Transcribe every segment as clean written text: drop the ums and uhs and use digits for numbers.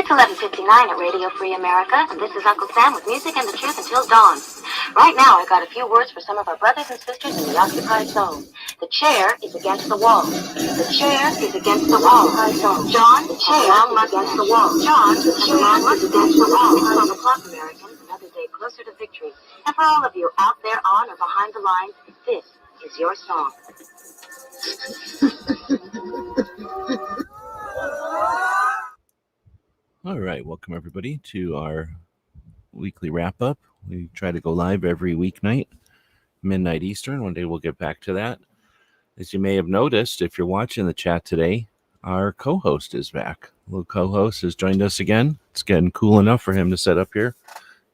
It's 11:59 at Radio Free America, and this is Uncle Sam with music and the truth until dawn. Right now, I got a few words for some of our brothers and sisters in the occupied zone. The chair is against the wall. The chair is against the wall. John, the chair is against the wall. John, the chair is against the wall. It's 12 o'clock, Americans. Another day closer to victory. And for all of you out there on or behind the lines, this is your song. All right, welcome everybody to our weekly wrap-up. We try to go live every weeknight, midnight Eastern. One day we'll get back to that. As you may have noticed, if you're watching the chat today, our co-host is back. A little co-host has joined us again. It's getting cool enough for him to sit up here,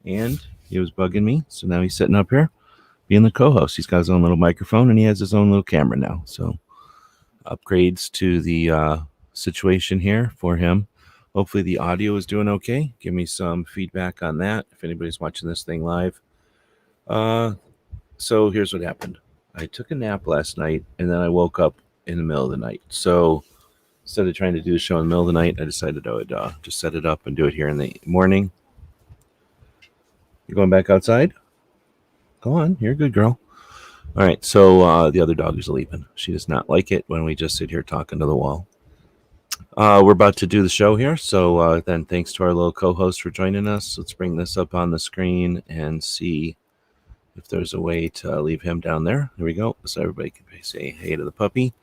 and he was bugging me, so now he's sitting up here being the co-host. He's got his own little microphone, and he has his own little camera now. So upgrades to the situation here for him. Hopefully the audio is doing okay. Give me some feedback on that if anybody's watching this thing live. So here's what happened. I took a nap last night, and then I woke up in the middle of the night. So instead of trying to do the show in the middle of the night, I decided I would just set it up and do it here in the morning. You going back outside? Go on. You're a good girl. All right. So the other dog is leaving. She does not like it when we just sit here talking to the wall. We're about to do the show here, so then thanks to our little co-host for joining us. Let's bring this up on the screen and see if there's a way to leave him down there. There we go, so everybody can say hey to the puppy.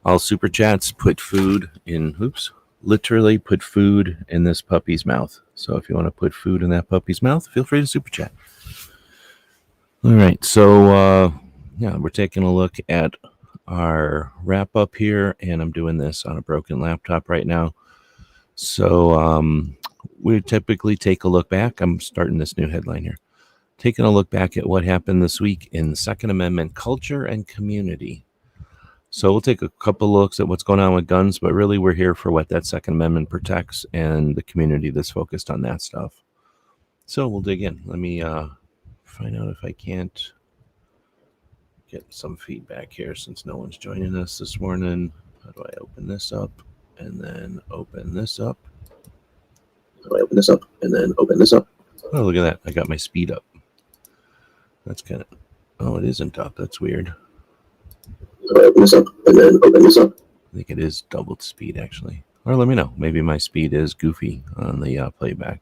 All super chats put food in, literally put food in this puppy's mouth. So if you want to put food in that puppy's mouth, feel free to super chat. All right, so yeah, we're taking a look at our wrap up here, and I'm doing this on a broken laptop right now. So we typically take a look back. I'm starting this new headline here. Taking a look back at what happened this week in the Second Amendment culture and community. So we'll take a couple looks at what's going on with guns, but really we're here for what that Second Amendment protects and the community that's focused on that stuff. So we'll dig in. Let me find out if I can't get some feedback here since no one's joining us this morning. How do I open this up and then open this up? How do I open this up and then open this up? Oh, look at that. I got my speed up. That's kind of... Oh, it isn't up. That's weird. How do I open this up and then open this up? I think it is doubled speed, actually. Or let me know. Maybe my speed is goofy on the playback.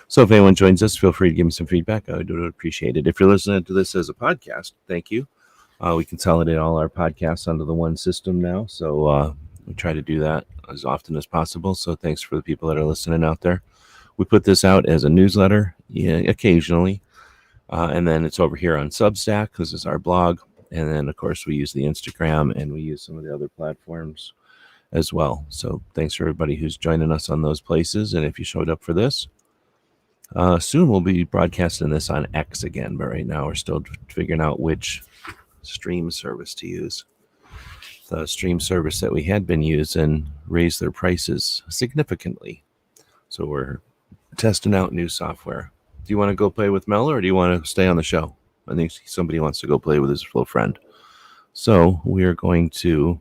So if anyone joins us, feel free to give me some feedback. I would appreciate it. If you're listening to this as a podcast, thank you. We consolidate all our podcasts onto the one system now, so we try to do that as often as possible. So thanks for the people that are listening out there. We put this out as a newsletter, occasionally, and then it's over here on Substack. This is our blog, and then of course we use the Instagram and we use some of the other platforms as well. So thanks for everybody who's joining us on those places. And if you showed up for this, soon we'll be broadcasting this on X again, but right now we're still figuring out which stream service to use. The stream service that we had been using raised their prices significantly, so we're testing out new software. Do you want to go play with Mel, or do you want to stay on the show? I think somebody wants to go play with his little friend, so we are going to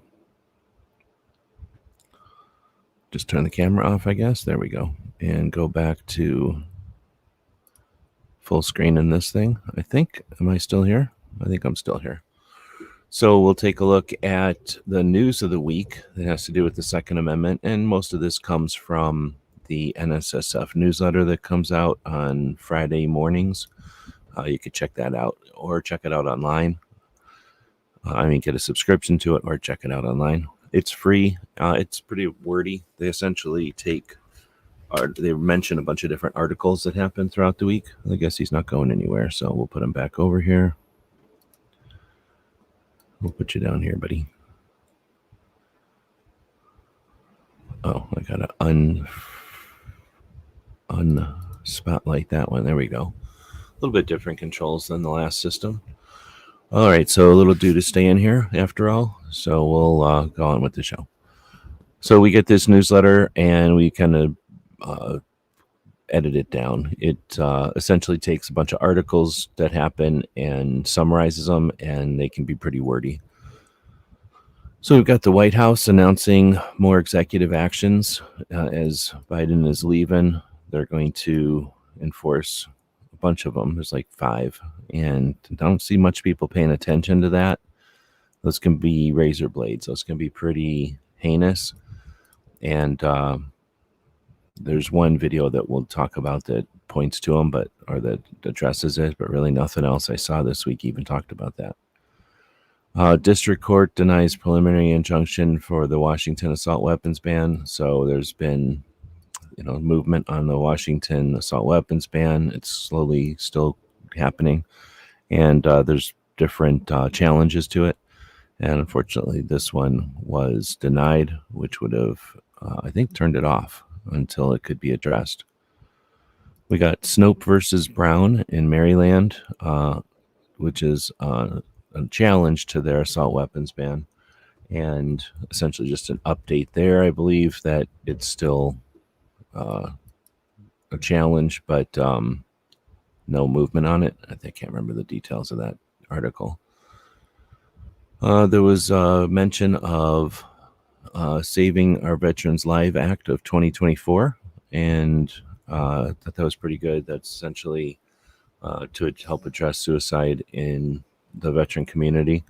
just turn the camera off, I guess. There we go, and go back to full screen in this thing. I think, am I still here? I think I'm still here. So we'll take a look at the news of the week that has to do with the Second Amendment, and most of this comes from the NSSF newsletter that comes out on Friday mornings. You could check that out or check it out online. Get a subscription to it or check it out online. It's free. It's pretty wordy. They essentially they mention a bunch of different articles that happen throughout the week. I guess he's not going anywhere, so we'll put him back over here. We'll put you down here, buddy. Oh, I gotta unspotlight that one. There we go. A little bit different controls than the last system. All right, so a little due to stay in here after all. So we'll go on with the show. So we get this newsletter and we kind of edit it down. It essentially takes a bunch of articles that happen and summarizes them, and they can be pretty wordy. So we've got the White House announcing more executive actions as Biden is leaving. They're going to enforce a bunch of them. There's like 5, and I don't see much people paying attention to that. Those can be razor blades. Those can be pretty heinous. And there's one video that we'll talk about that points to them, or that addresses it, but really nothing else I saw this week even talked about that. District Court denies preliminary injunction for the Washington assault weapons ban. So there's been, movement on the Washington assault weapons ban. It's slowly still happening, and there's different challenges to it. And unfortunately, this one was denied, which would have, I think, turned it off until it could be addressed. We got Snope versus Brown in Maryland, which is a challenge to their assault weapons ban, and essentially just an update there. I believe that it's still a challenge, but no movement on it. I can't remember the details of that article. There was a mention of Saving Our Veterans Live Act of 2024, and I thought that was pretty good. That's essentially to help address suicide in the veteran community.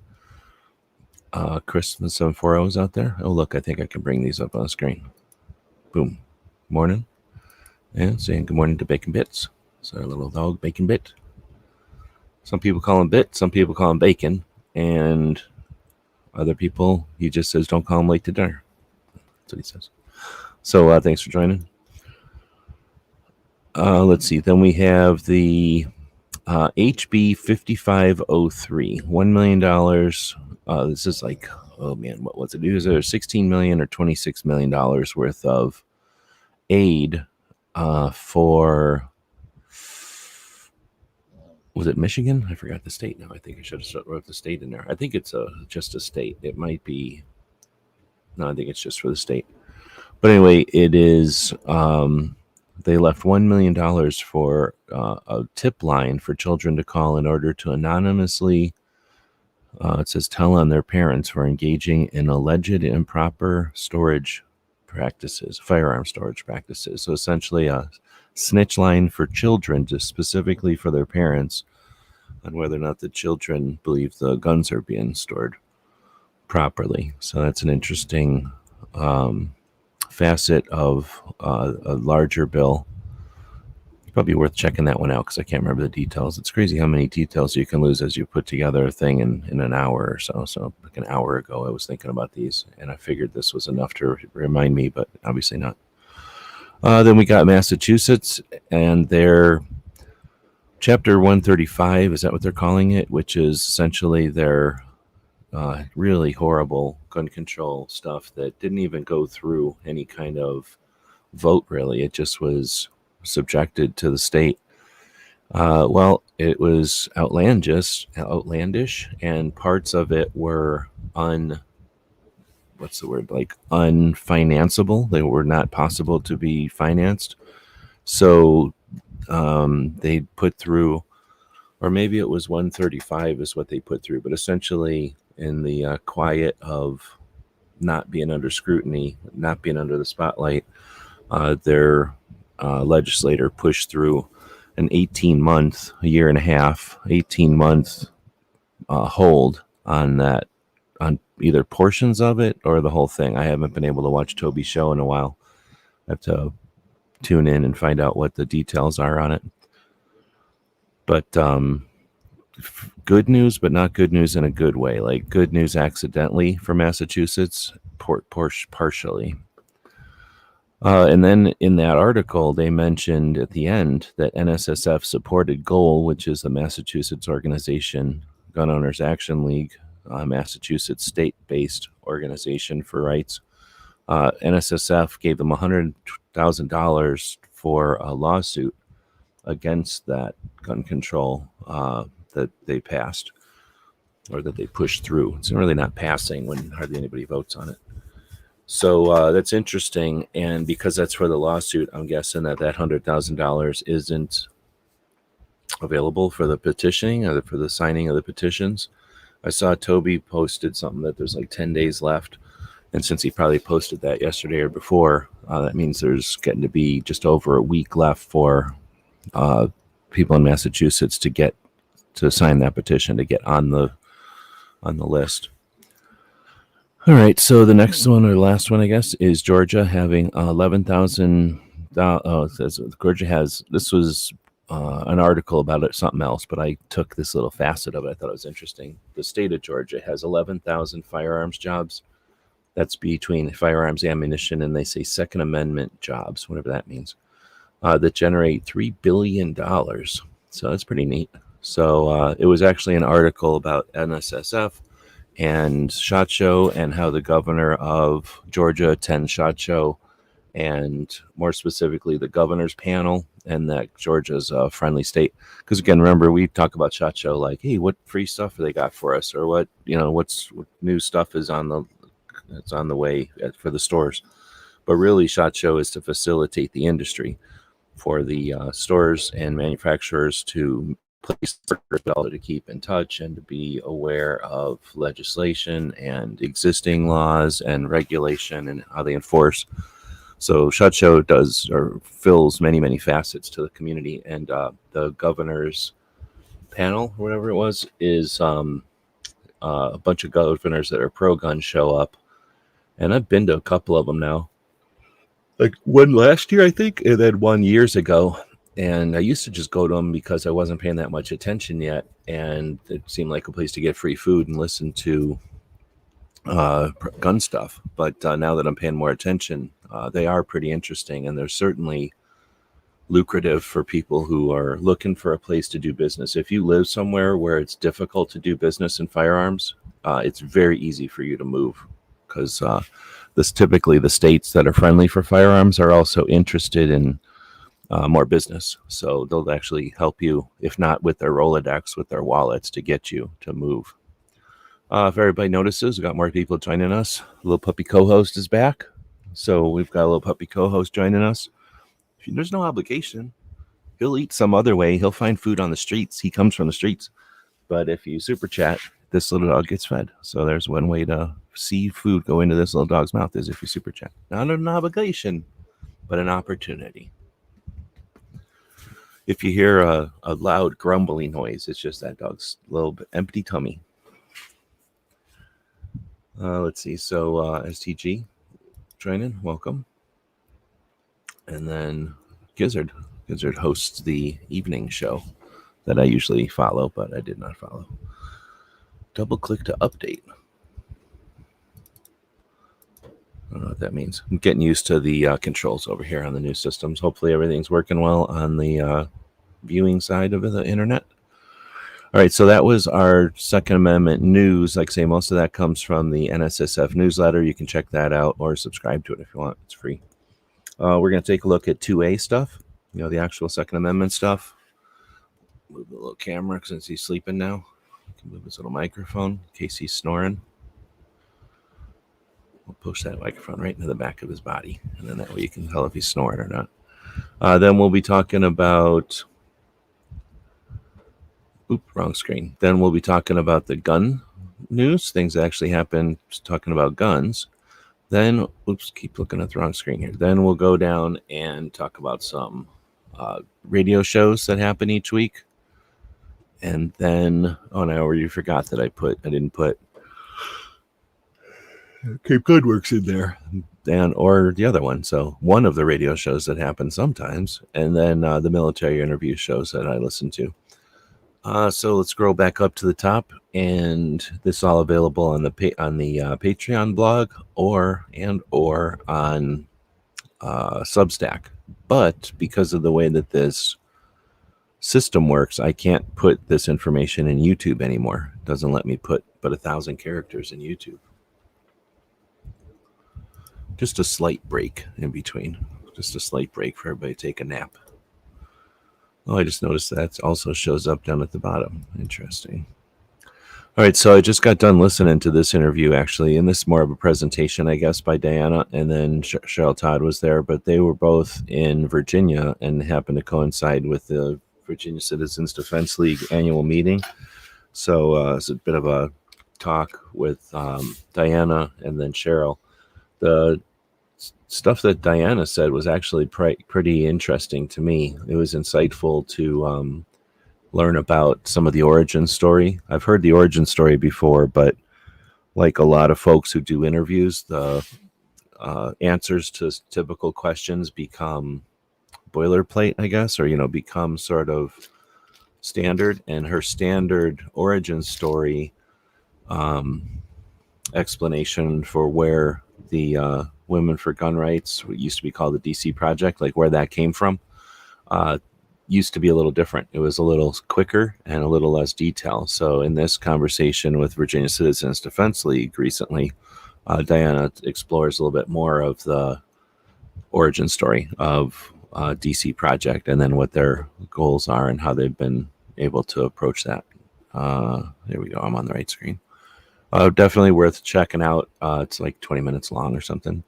Chris from the 740 is out there. Oh, look, I think I can bring these up on the screen. Boom. Morning. And saying good morning to Bacon Bits. It's our little dog, Bacon Bit. Some people call him Bit, some people call him Bacon, and other people, he just says, don't call him late to dinner. That's what he says. So thanks for joining. Let's see. Then we have the HB 5503, $1 million. This is like, oh man, what was it? It was $16 million or $26 million worth of aid for, was it Michigan? I forgot the state now. I think I should have wrote the state in there. I think it's just a state. It might be, no, I think it's just for the state. But anyway, it is, they left $1 million for a tip line for children to call in order to anonymously, it says, tell on their parents for engaging in alleged improper storage practices, firearm storage practices. So essentially a snitch line for children, just specifically for their parents, on whether or not the children believe the guns are being stored properly. So that's an interesting facet of a larger bill. Probably worth checking that one out because I can't remember the details. It's crazy how many details you can lose as you put together a thing in an hour or so. So like an hour ago, I was thinking about these, and I figured this was enough to remind me, but obviously not. Then we got Massachusetts and their Chapter 135, is that what they're calling it? Which is essentially their really horrible gun control stuff that didn't even go through any kind of vote, really. It just was subjected to the state. Well, it was outlandish, and parts of it were unfinanceable. They were not possible to be financed. So they put through, or maybe it was 135 is what they put through, but essentially in the quiet of not being under scrutiny, not being under the spotlight, their legislator pushed through an 18-month, a year and a half, 18-month hold on that, on either portions of it or the whole thing. I haven't been able to watch Toby's show in a while. I have to tune in and find out what the details are on it. But good news, but not good news in a good way. Like good news accidentally for Massachusetts, partially. And then in that article, they mentioned at the end that NSSF supported GOAL, which is the Massachusetts organization, Gun Owners Action League, Massachusetts state-based organization for rights. NSSF gave them $100,000 for a lawsuit against that gun control that they passed, or that they pushed through. It's really not passing when hardly anybody votes on it. So that's interesting, and because that's for the lawsuit, I'm guessing that $100,000 isn't available for the petitioning or for the signing of the petitions. I saw Toby posted something that there's like 10 days left. And since he probably posted that yesterday or before, that means there's getting to be just over a week left for people in Massachusetts to sign that petition to get on the list. All right, so the next one or last one, I guess, is Georgia having 11,000. Georgia has, this was an article about it, something else, but I took this little facet of it. I thought it was interesting. The state of Georgia has 11,000 firearms jobs. That's between firearms, ammunition, and they say Second Amendment jobs, whatever that means, that generate $3 billion. So that's pretty neat. So it was actually an article about NSSF and SHOT Show and how the governor of Georgia attends SHOT Show, and more specifically the governor's panel, and that Georgia's a friendly state. Because again, remember, we talk about SHOT Show like, hey, what free stuff they got for us, or what new stuff is on the way for the stores. But really, SHOT Show is to facilitate the industry for the stores and manufacturers to place to keep in touch and to be aware of legislation and existing laws and regulation and how they enforce. So SHOT Show does or fills many facets to the community, and the governor's panel, or whatever it was, is a bunch of governors that are pro-gun show up, and I've been to a couple of them now. Like one last year, I think, and then one years ago. And I used to just go to them because I wasn't paying that much attention yet, and it seemed like a place to get free food and listen to gun stuff. But now that I'm paying more attention, they are pretty interesting, and they're certainly lucrative for people who are looking for a place to do business. If you live somewhere where it's difficult to do business in firearms, it's very easy for you to move, because this typically the states that are friendly for firearms are also interested in more business. So they'll actually help you, if not with their Rolodex, with their wallets, to get you to move. If everybody notices, we've got more people joining us. Little puppy co-host is back. So we've got a little puppy co-host joining us. There's no obligation. He'll eat some other way. He'll find food on the streets. He comes from the streets. But if you super chat, this little dog gets fed. So there's one way to see food go into this little dog's mouth, is if you super chat. Not an obligation, but an opportunity. If you hear a loud grumbling noise, it's just that dog's little empty tummy. Let's see. So STG joining, welcome. And then Gizzard hosts the evening show that I usually follow, but I did not follow. Double click to update. I don't know what that means. I'm getting used to the controls over here on the new systems. Hopefully everything's working well on the viewing side of the internet. All right, so that was our Second Amendment news. Like I say, most of that comes from the NSSF newsletter. You can check that out or subscribe to it if you want. It's free. We're going to take a look at 2A stuff, the actual Second Amendment stuff. Move the little camera since he's sleeping now. Can move his little microphone in case he's snoring. We'll push that microphone right into the back of his body, and then that way you can tell if he's snoring or not. Then we'll be talking about... wrong screen. Then we'll be talking about the gun news, things that actually happen, talking about guns. Then, keep looking at the wrong screen here. Then we'll go down and talk about some radio shows that happen each week. And then, I already forgot that I didn't put Cape Good Works in there, or the other one. So one of the radio shows that happen sometimes, and then the military interview shows that I listen to. So let's scroll back up to the top, and this is all available on the Patreon blog or on Substack. But because of the way that this system works, I can't put this information in YouTube anymore. It doesn't let me put but 1,000 characters in YouTube. Just a slight break in between. Just a slight break for everybody to take a nap. Oh, I just noticed that also shows up down at the bottom. Interesting. All right, so I just got done listening to this interview, actually, and this is more of a presentation, I guess, by Diana, and then Cheryl Todd was there, but they were both in Virginia and happened to coincide with the Virginia Citizens Defense League annual meeting. So it's a bit of a talk with Diana and then Cheryl. The stuff that Diana said was actually pretty interesting to me. It was insightful to learn about some of the origin story. I've heard the origin story before, but like a lot of folks who do interviews, the answers to typical questions become boilerplate, I guess, or become sort of standard. And her standard origin story explanation for where the Women for Gun Rights, what used to be called the DC Project, like where that came from, used to be a little different. It was a little quicker and a little less detail. So in this conversation with Virginia Citizens Defense League recently, Diana explores a little bit more of the origin story of DC Project and then what their goals are and how they've been able to approach that. There we go. I'm on the right screen. Definitely worth checking out. It's like 20 minutes long or something.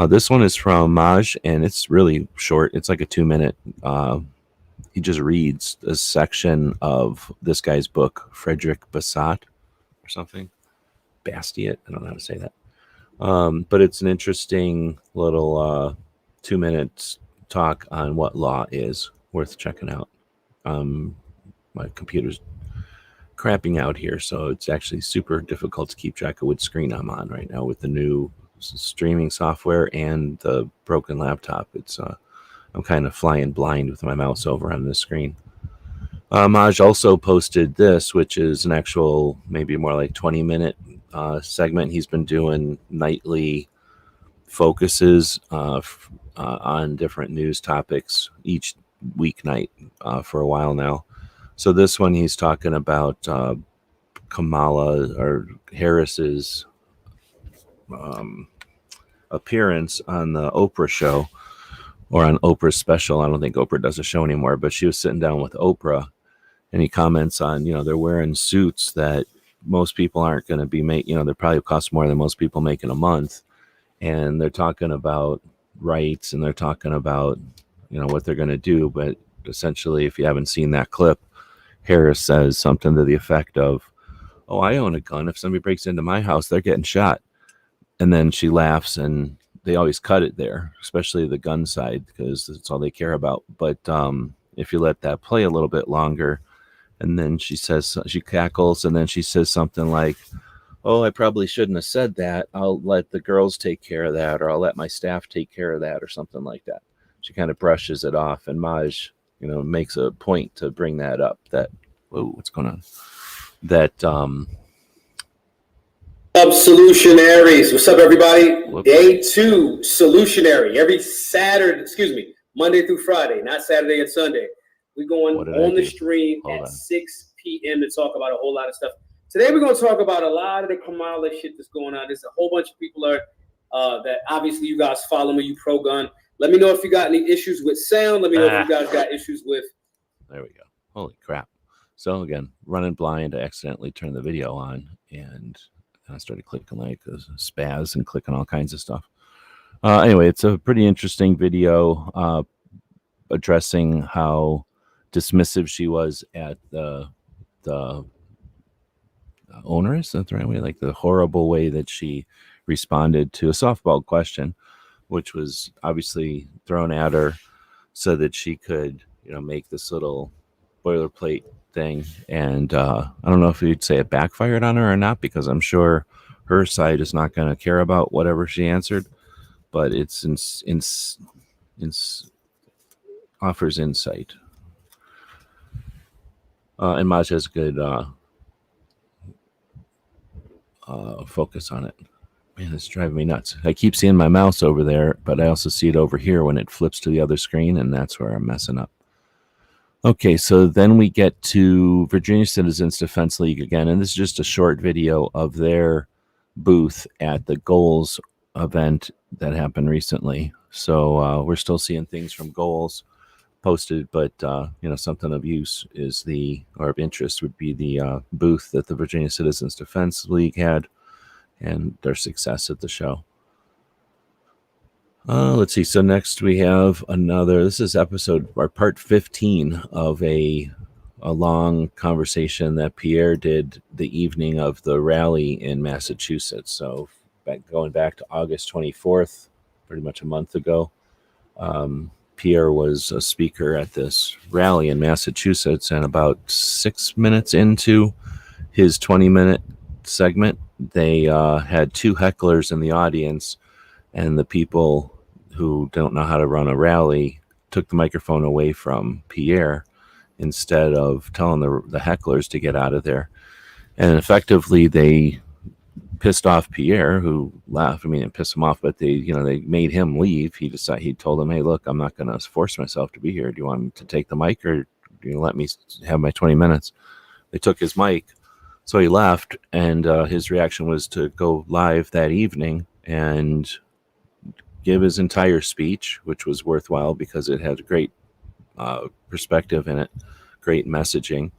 This one is from Maj, and it's really short. It's like a 2-minute. He just reads a section of this guy's book, Frederick Bassat or something. Bastiat. I don't know how to say that. But it's an interesting little 2 minutes talk on what law is, worth checking out. My computer's crapping out here, so it's actually super difficult to keep track of which screen I'm on right now with the new streaming software and the broken laptop. I'm kind of flying blind with my mouse over on this screen. Maj also posted this, which is an actual, maybe more like 20-minute segment. He's been doing nightly focuses on different news topics each weeknight for a while now. So this one, he's talking about Kamala or Harris's appearance on the Oprah show, or on Oprah's special. I don't think Oprah does a show anymore, but she was sitting down with Oprah, and he comments on, they're wearing suits that most people aren't going to be making, they probably cost more than most people make in a month. And they're talking about rights, and they're talking about, what they're going to do. But essentially, if you haven't seen that clip, Harris says something to the effect of, "Oh, I own a gun. If somebody breaks into my house, they're getting shot." And then she laughs, and they always cut it there, especially the gun side, because that's all they care about. But if you let that play a little bit longer, and then she cackles, and then she says something like, "Oh, I probably shouldn't have said that. I'll let the girls take care of that, or I'll let my staff take care of that," or something like that. She kind of brushes it off, and Maj, makes a point to bring that up. That, whoa, what's going on? That Solutionaries. What's up, everybody? Whoops. Day 2, Solutionary. Every Saturday, Monday through Friday, not Saturday and Sunday. We're going on the stream at 6 p.m. to talk about a whole lot of stuff. Today, we're going to talk about a lot of the Kamala shit that's going on. There's a whole bunch of people that obviously you guys follow me, you pro-gun. Let me know if you got any issues with sound. Let me know if you guys got issues with... There we go. Holy crap. So again, running blind, I accidentally turned the video on, and I started clicking like a spaz and clicking all kinds of stuff. Anyway, it's a pretty interesting video addressing how dismissive she was at the onerous, that's the right way, like the horrible way that she responded to a softball question, which was obviously thrown at her so that she could, make this little boilerplate thing. And I don't know if you'd say it backfired on her or not, because I'm sure her side is not going to care about whatever she answered, but it's offers insight. And Maj has good focus on it. Man, it's driving me nuts. I keep seeing my mouse over there, but I also see it over here when it flips to the other screen, and that's where I'm messing up. Okay, so then we get to Virginia Citizens Defense League again, and this is just a short video of their booth at the Goals event that happened recently. So we're still seeing things from Goals posted, but something of use is or of interest would be the booth that the Virginia Citizens Defense League had and their success at the show. Let's see. So next we have this is episode or part 15 of a a long conversation that Pierre did the evening of the rally in Massachusetts. So going back to August 24th, pretty much a month ago, Pierre was a speaker at this rally in Massachusetts, and about 6 minutes into his 20-minute segment, they had two hecklers in the audience, and the people who don't know how to run a rally took the microphone away from Pierre instead of telling the hecklers to get out of there. And effectively, they pissed off Pierre, who laughed. I mean, it pissed him off, but they made him leave. He told them, "Hey, look, I'm not going to force myself to be here. Do you want me to take the mic, or do you let me have my 20 minutes?" They took his mic, so he left, and his reaction was to go live that evening and give his entire speech, which was worthwhile because it had a great perspective in it, great messaging.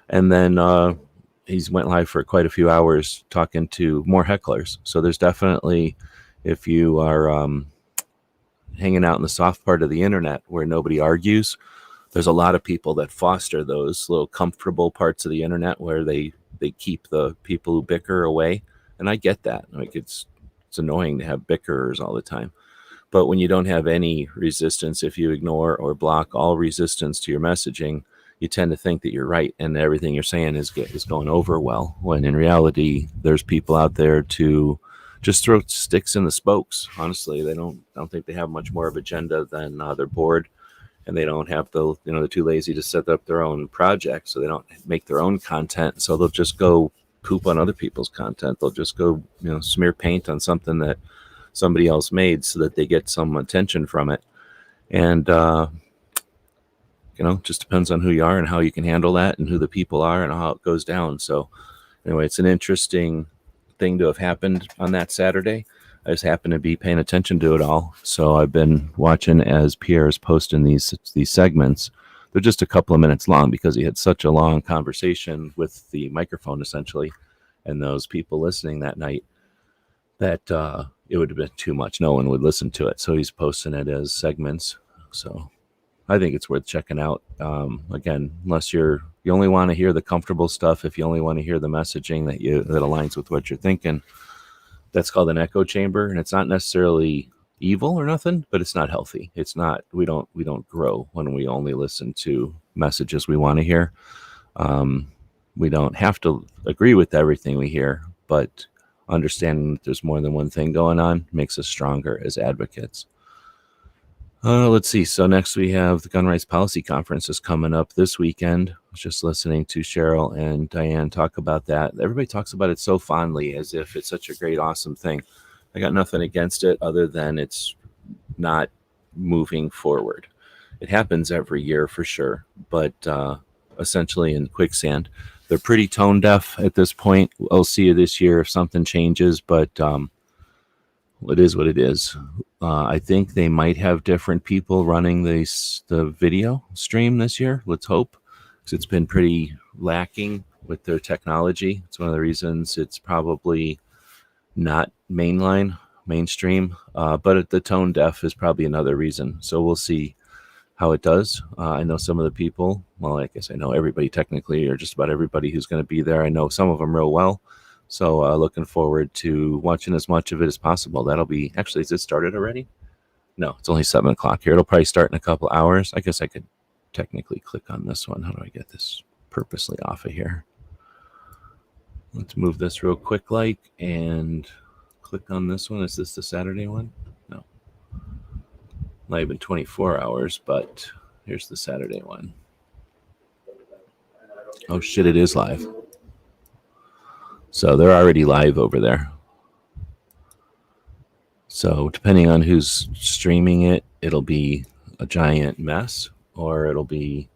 And then he's went live for quite a few hours talking to more hecklers. So there's definitely, if you are hanging out in the soft part of the internet where nobody argues, there's a lot of people that foster those little comfortable parts of the internet where they keep the people who bicker away. And I get that. Like it's annoying to have bickerers all the time. But when you don't have any resistance, if you ignore or block all resistance to your messaging, you tend to think that you're right and everything you're saying is going over well, when in reality, there's people out there to just throw sticks in the spokes. Honestly, they don't think they have much more of an agenda than they're bored, and they don't have they're too lazy to set up their own project, so they don't make their own content. So they'll just go poop on other people's content. They'll just go smear paint on something that somebody else made so that they get some attention from it. And just depends on who you are and how you can handle that and who the people are and how it goes down. So anyway, it's an interesting thing to have happened on that Saturday. I just happened to be paying attention to it all. So I've been watching as Pierre is posting these segments. They're just a couple of minutes long because he had such a long conversation with the microphone essentially and those people listening that night that it would have been too much. No one would listen to it. So he's posting it as segments. So I think it's worth checking out. Again, unless you only want to hear the comfortable stuff, if you only want to hear the messaging that aligns with what you're thinking, that's called an echo chamber. And it's not necessarily evil or nothing, but it's not healthy. It's not, we don't grow when we only listen to messages we want to hear. We don't have to agree with everything we hear, but understanding that there's more than one thing going on makes us stronger as advocates. Let's see. So next we have the Gun Rights Policy Conference is coming up this weekend. I was just listening to Cheryl and Diane talk about that. Everybody talks about it so fondly as if it's such a great, awesome thing. I got nothing against it other than it's not moving forward. It happens every year for sure, but essentially in quicksand. They're pretty tone deaf at this point. I'll see you this year if something changes, but it is what it is. I think they might have different people running the video stream this year. Let's hope, because it's been pretty lacking with their technology. It's one of the reasons it's probably not mainstream, but the tone deaf is probably another reason. So we'll see how it does. I know some of the people, well, I guess I know everybody technically, or just about everybody who's going to be there. I know some of them real well. So looking forward to watching as much of it as possible. That'll be, actually, is it started already? No, it's only 7 o'clock here. It'll probably start in a couple hours. I guess I could technically click on this one. How do I get this purposely off of here? Let's move this real quick and click on this one. Is this the Saturday one? No. Live in 24 hours, but here's the Saturday one. Oh shit, it is live. So they're already live over there. So depending on who's streaming it, it'll be a giant mess, or it'll be,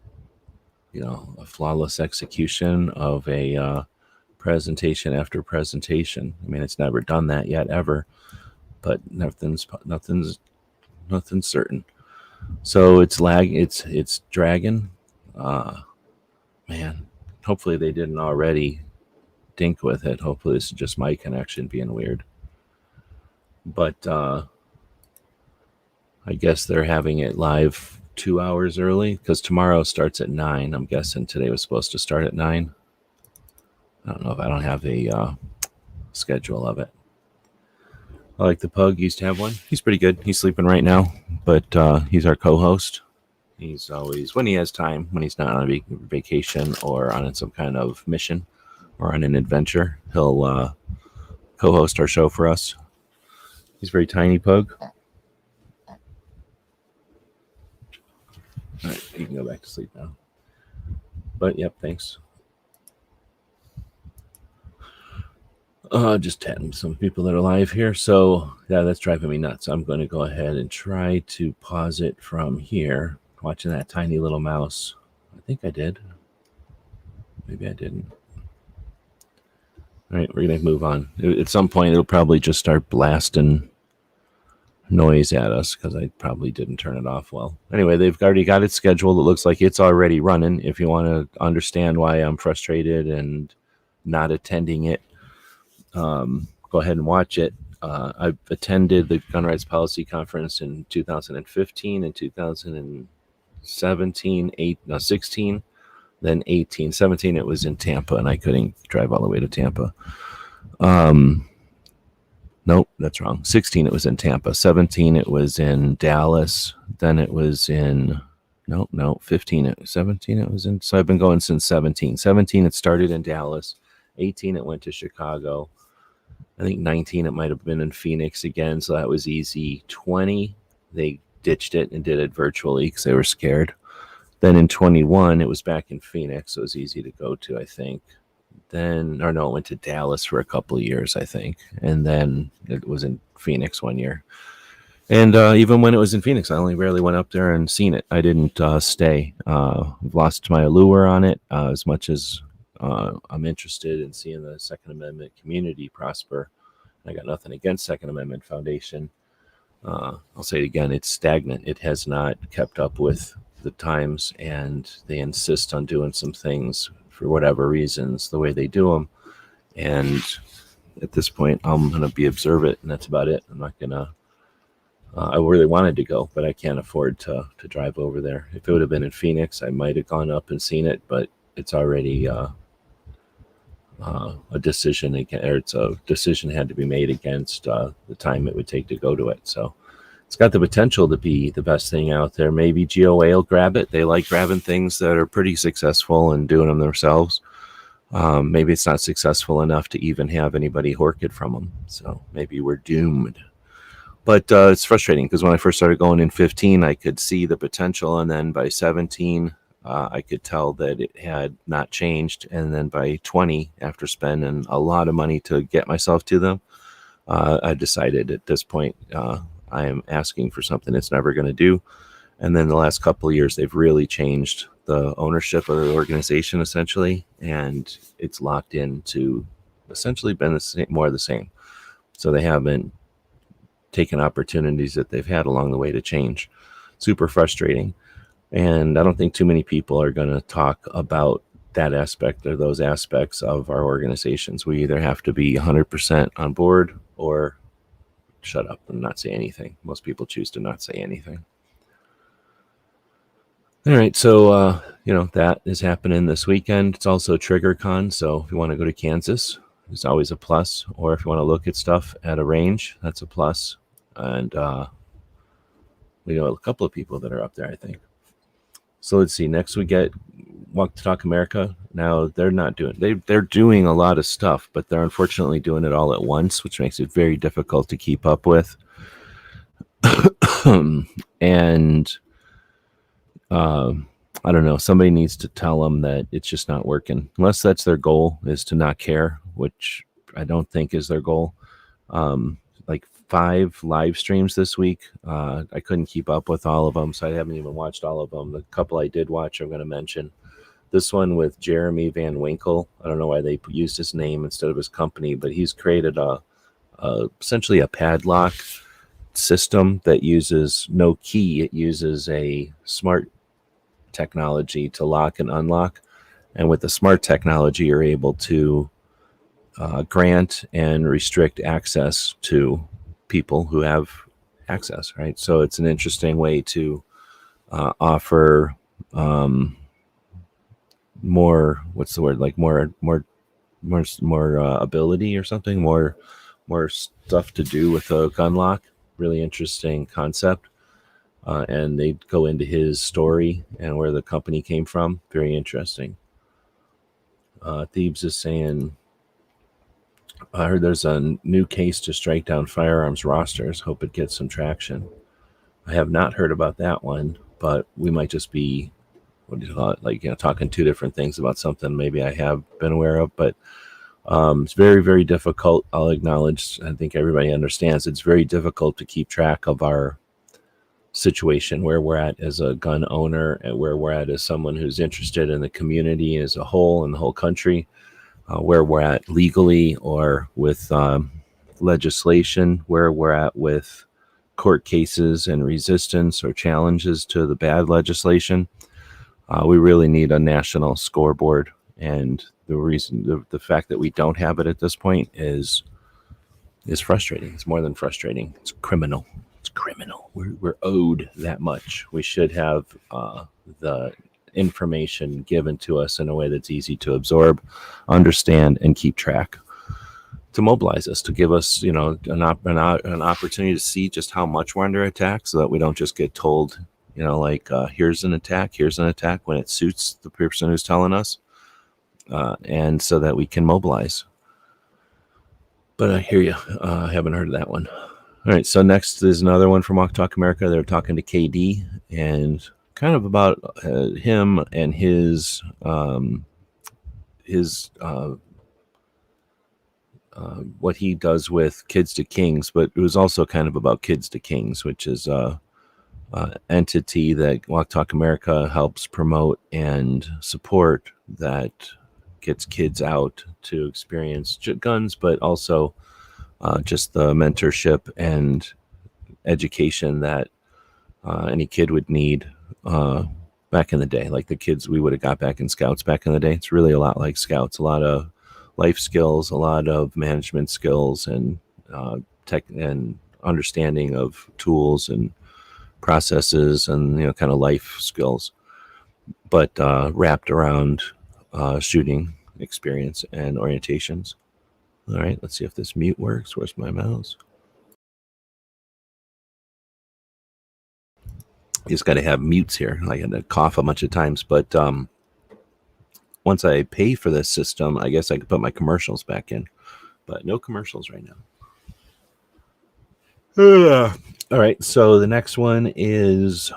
a flawless execution of a presentation after presentation. I mean, it's never done that yet, ever, but nothing's certain. So it's it's dragging. Man, hopefully they didn't already dink with it. Hopefully this is just my connection being weird. But I guess they're having it live 2 hours early because tomorrow starts at 9. I'm guessing today was supposed to start at 9. I don't know if I don't have a schedule of it. I like the pug. Used to have one. He's pretty good. He's sleeping right now, but he's our co-host. He's always, when he has time, when he's not on a vacation or on some kind of mission or on an adventure, he'll co-host our show for us. He's a very tiny pug. All right, you can go back to sleep now. But, yep, thanks. Just chatting some people that are live here. So, yeah, that's driving me nuts. I'm going to go ahead and try to pause it from here. Watching that tiny little mouse. I think I did. Maybe I didn't. All right, we're going to move on. At some point, it'll probably just start blasting noise at us because I probably didn't turn it off well. Anyway, they've already got it scheduled. It looks like it's already running. If you want to understand why I'm frustrated and not attending it, go ahead and watch it. I've attended the Gun Rights Policy Conference in 2015 and 2017, 16, then 18. 17, it was in Tampa, and I couldn't drive all the way to Tampa. Nope, that's wrong. 16, it was in Tampa. 17, it was in Dallas. Then it was in, 15, 17, it was in, so I've been going since 17. 17, it started in Dallas. 18, it went to Chicago. I think 19, it might have been in Phoenix again, so that was easy. 20, they ditched it and did it virtually because they were scared. Then in 21, it was back in Phoenix, so it was easy to go to, I think. Then, it went to Dallas for a couple of years, I think. And then it was in Phoenix one year. And even when it was in Phoenix, I only rarely went up there and seen it. I didn't stay. I've lost my allure on it as much as I'm interested in seeing the Second Amendment community prosper. I got nothing against Second Amendment Foundation. I'll say it again, it's stagnant. It has not kept up with the times, and they insist on doing some things for whatever reasons, the way they do them. And at this point, I'm going to be observant, and that's about it. I'm not going to, I really wanted to go, but I can't afford to drive over there. If it would have been in Phoenix, I might have gone up and seen it, but it's already a decision, or it's a decision had to be made against the time it would take to go to it. So it's got the potential to be the best thing out there. Maybe GOA will grab it. They like grabbing things that are pretty successful and doing them themselves. Maybe it's not successful enough to even have anybody hork it from them. So maybe we're doomed. But it's frustrating because when I first started going in 15, I could see the potential. And then by 17, I could tell that it had not changed. And then by 20, after spending a lot of money to get myself to them, I decided at this point, I am asking for something it's never going to do. And then the last couple of years, they've really changed the ownership of the organization, essentially. And it's locked into essentially been the same, more of the same. So they haven't taken opportunities that they've had along the way to change. Super frustrating. And I don't think too many people are going to talk about that aspect or those aspects of our organizations. We either have to be 100% on board or shut up and not say anything. Most people choose to not say anything. All right, so that is happening this weekend. It's also TriggerCon, so if you want to go to Kansas, it's always a plus. Or if you want to look at stuff at a range, that's a plus. And we know a couple of people that are up there, I think. So let's see. Next we get Walk to Talk America. Now they're not doing. They're doing a lot of stuff, but they're unfortunately doing it all at once, which makes it very difficult to keep up with. And I don't know. Somebody needs to tell them that it's just not working. Unless that's their goal, is to not care, which I don't think is their goal. Like 5 live streams this week. I couldn't keep up with all of them, so I haven't even watched all of them. The couple I did watch, I'm going to mention. This one with Jeremy Van Winkle. I don't know why they used his name instead of his company, but he's created essentially a padlock system that uses no key. It uses a smart technology to lock and unlock. And with the smart technology, you're able to grant and restrict access to people who have access, right? So it's an interesting way to offer more, what's the word, like more ability or something, more stuff to do with a gun lock. Really interesting concept. And they go into his story and where the company came from. Very interesting. Thebes is saying, I heard there's a new case to strike down firearms rosters. Hope it gets some traction. I have not heard about that one, but we might just be, what do you call it, like, talking two different things about something maybe I have been aware of. But it's very, very difficult. I'll acknowledge, I think everybody understands, it's very difficult to keep track of our situation, where we're at as a gun owner and where we're at as someone who's interested in the community as a whole and the whole country, where we're at legally or with legislation, where we're at with court cases and resistance or challenges to the bad legislation. We really need a national scoreboard. And the reason, the fact that we don't have it at this point is frustrating. It's more than frustrating. It's criminal. It's criminal. We're owed that much. We should have the information given to us in a way that's easy to absorb, understand, and keep track, to mobilize us, to give us, an opportunity to see just how much we're under attack, so that we don't just get told, here's an attack when it suits the person who's telling us, and so that we can mobilize. But I hear you. I haven't heard of that one. All right, so next is another one from Walk Talk America. They're talking to KD and kind of about him and his what he does with Kids to Kings, but it was also kind of about Kids to Kings, which is a entity that Walk Talk America helps promote and support, that gets kids out to experience guns, but also just the mentorship and education that any kid would need back in the day, like the kids we would have got back in Scouts back in the day. It's really a lot like Scouts, a lot of life skills, a lot of management skills, and tech and understanding of tools and processes, and kind of life skills, but wrapped around shooting experience and orientations. All right, let's see if this mute works. Where's my mouse? You just got to have mutes here. I had to cough a bunch of times, but once I pay for this system, I guess I could put my commercials back in, but no commercials right now. All right, so the next one is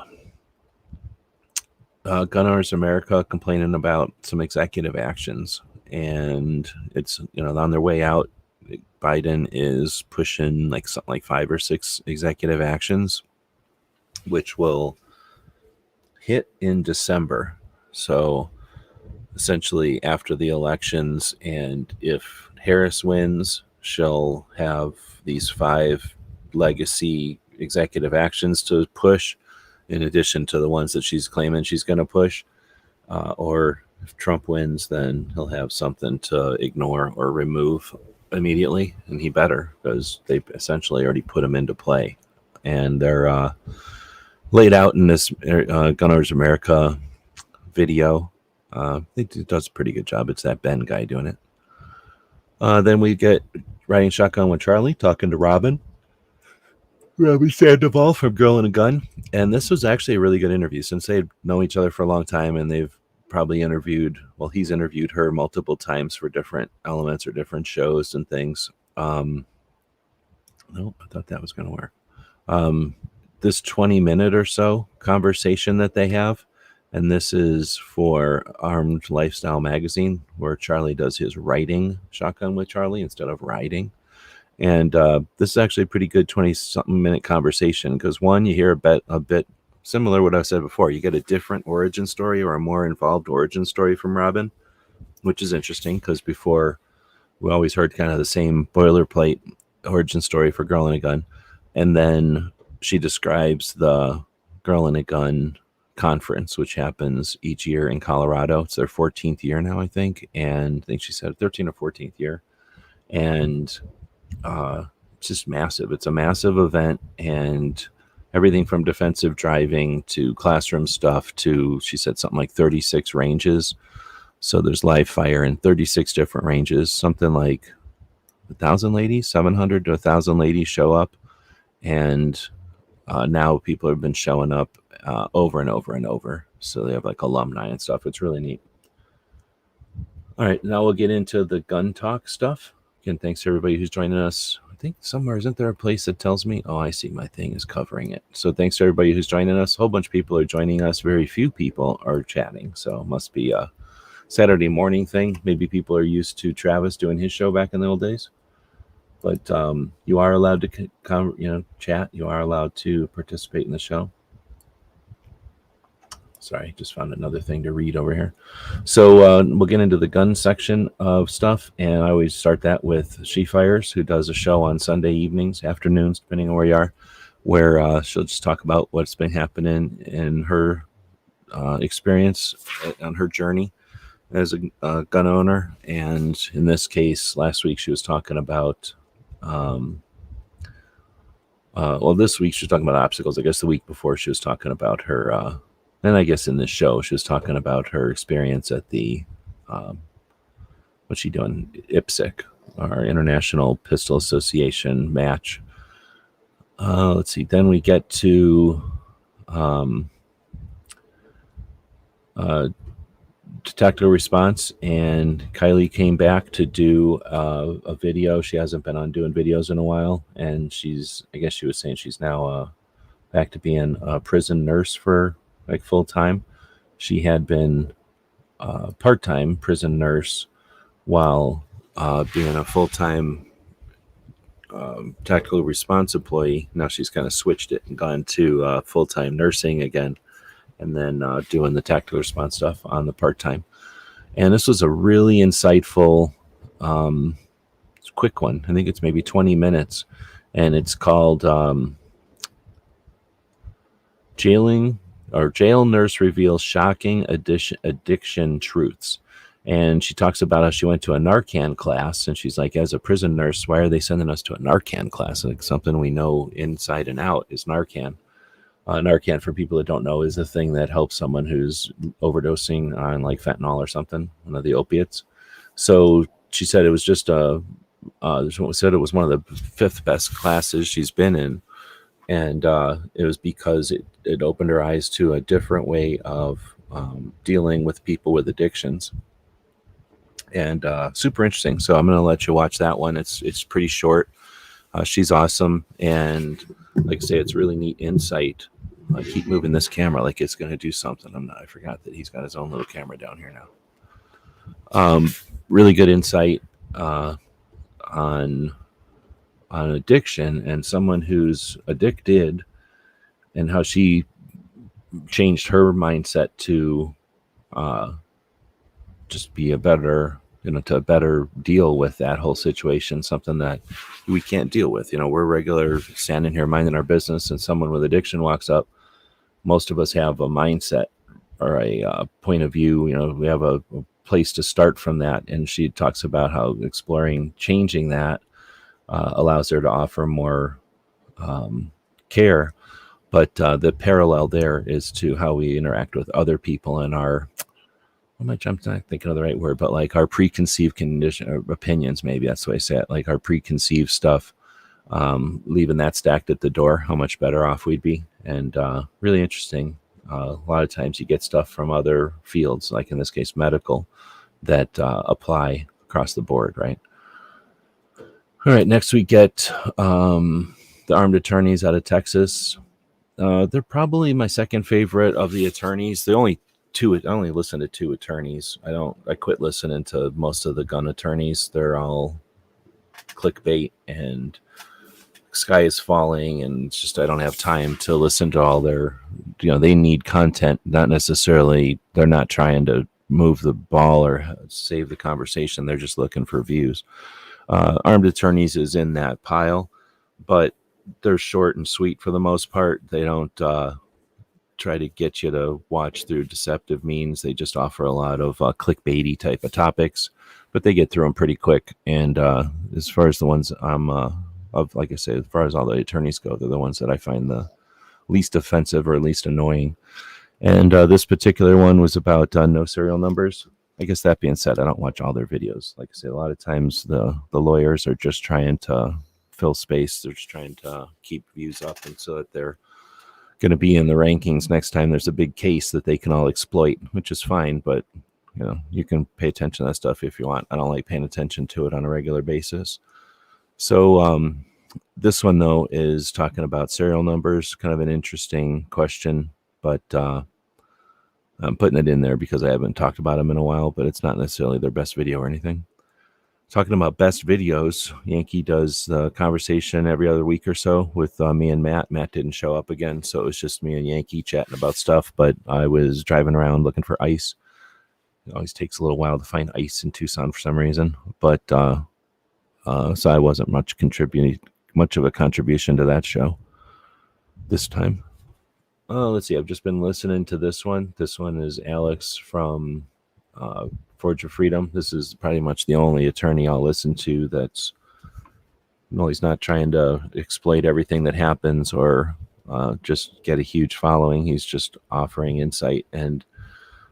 Gun Owners America complaining about some executive actions, and it's on their way out. Biden is pushing like something like 5 or 6 executive actions, which will hit in December. So essentially after the elections, and if Harris wins, she'll have these 5 legacy executive actions to push, in addition to the ones that she's claiming she's going to push. Or if Trump wins, then he'll have something to ignore or remove immediately, and he better, because they essentially already put them into play, and they're laid out in this Gun Owners America video. I think it does a pretty good job. It's that Ben guy doing it. Then we get Riding Shotgun with Charlie, talking to Robbie Sandoval from Girl in a Gun. And this was actually a really good interview, since they know each other for a long time, and they've probably he's interviewed her multiple times for different elements or different shows and things. No, I thought that was going to work. This 20-minute or so conversation that they have, and this is for Armed Lifestyle magazine, where Charlie does his writing Shotgun with Charlie instead of riding. And this is actually a pretty good 20-something minute conversation, because one, you hear a bit similar to what I said before. You get a different origin story, or a more involved origin story from Robin, which is interesting, because before we always heard kind of the same boilerplate origin story for Girl in a Gun. And then she describes the Girl in a Gun conference, which happens each year in Colorado. It's their 14th year now, I think. And I think she said 13th or 14th year. And it's just massive. It's a massive event, and everything from defensive driving to classroom stuff to, she said something like 36 ranges. So there's live fire in 36 different ranges, something like 1,000 ladies, 700 to 1,000 ladies show up. And now people have been showing up over and over and over. So they have like alumni and stuff. It's really neat. All right, now we'll get into the gun talk stuff. Again, thanks to everybody who's joining us. I think somewhere, isn't there a place that tells me? Oh, I see, my thing is covering it. So thanks to everybody who's joining us. A whole bunch of people are joining us. Very few people are chatting. So it must be a Saturday morning thing. Maybe people are used to Travis doing his show back in the old days. But you are allowed to chat. You are allowed to participate in the show. Sorry, just found another thing to read over here. So we'll get into the gun section of stuff, and I always start that with She Fires, who does a show on Sunday evenings, afternoons, depending on where you are, where she'll just talk about what's been happening in her experience on her journey as a gun owner. And in this case, last week she was talking about this week she was talking about obstacles. I guess the week before she was talking about her and I guess in this show she was talking about her experience at the what's she doing, IPSC, our International Pistol Association match. Let's see, then we get to tactical response, and Kylie came back to do a video. She hasn't been on doing videos in a while, and I guess she was saying she's now back to being a prison nurse for like full time. She had been part-time prison nurse while being a full-time tactical response employee. Now she's kind of switched it and gone to full-time nursing again, and then doing the tactical response stuff on the part-time. And this was a really insightful, quick one. I think it's maybe 20 minutes, and it's called Jail Nurse Reveals Shocking Addiction Truths. And she talks about how she went to a Narcan class, and she's like, as a prison nurse, why are they sending us to a Narcan class? Like, something we know inside and out is Narcan. Narcan, for people that don't know, is a thing that helps someone who's overdosing on like fentanyl or something, one of the opiates. So she said it was just it was one of the 5th best classes she's been in. And it was because it opened her eyes to a different way of dealing with people with addictions. And super interesting. So I'm going to let you watch that one. It's pretty short. She's awesome. And like I say, it's really neat insight. I keep moving this camera like it's going to do something. I forgot that he's got his own little camera down here now. Really good insight on addiction and someone who's addicted, and how she changed her mindset to just be a better, to better deal with that whole situation, something that we can't deal with. We're regular standing here minding our business, and someone with addiction walks up. Most of us have a mindset or a point of view. We have a place to start from that. And she talks about how exploring changing that allows her to offer more care. But the parallel there is to how we interact with other people in our, I'm not thinking of the right word, but like our preconceived opinions, maybe that's the way I say it, like our preconceived stuff, leaving that stacked at the door, how much better off we'd be. And really interesting. A lot of times you get stuff from other fields, like in this case, medical, that apply across the board, right? All right, next we get the armed attorneys out of Texas. They're probably my second favorite of the attorneys. I only listen to 2 attorneys. I quit listening to most of the gun attorneys. They're all clickbait and sky is falling, and it's just I don't have time to listen to all their, they need content, not necessarily, they're not trying to move the ball or save the conversation. They're just looking for views. Armed attorneys is in that pile, but they're short and sweet for the most part. They don't try to get you to watch through deceptive means. They just offer a lot of clickbaity type of topics, but they get through them pretty quick. And as far as the ones like I say, as far as all the attorneys go, they're the ones that I find the least offensive or least annoying. And this particular one was about no serial numbers. I guess that being said, I don't watch all their videos. Like I say, a lot of times the lawyers are just trying to fill space. They're just trying to keep views up, and so that they're going to be in the rankings next time there's a big case that they can all exploit, which is fine. But you can pay attention to that stuff if you want. I don't like paying attention to it on a regular basis. So this one though is talking about serial numbers. Kind of an interesting question, but I'm putting it in there because I haven't talked about them in a while, but it's not necessarily their best video or anything. Talking about best videos, Yankee does the conversation every other week or so with me and Matt. Matt didn't show up again, so it was just me and Yankee chatting about stuff, but I was driving around looking for ice. It always takes a little while to find ice in Tucson for some reason, but so I wasn't much of a contribution to that show this time. Let's see. I've just been listening to this one. This one is Alex from Forge of Freedom. This is pretty much the only attorney I'll listen to that's, he's not trying to exploit everything that happens or just get a huge following. He's just offering insight and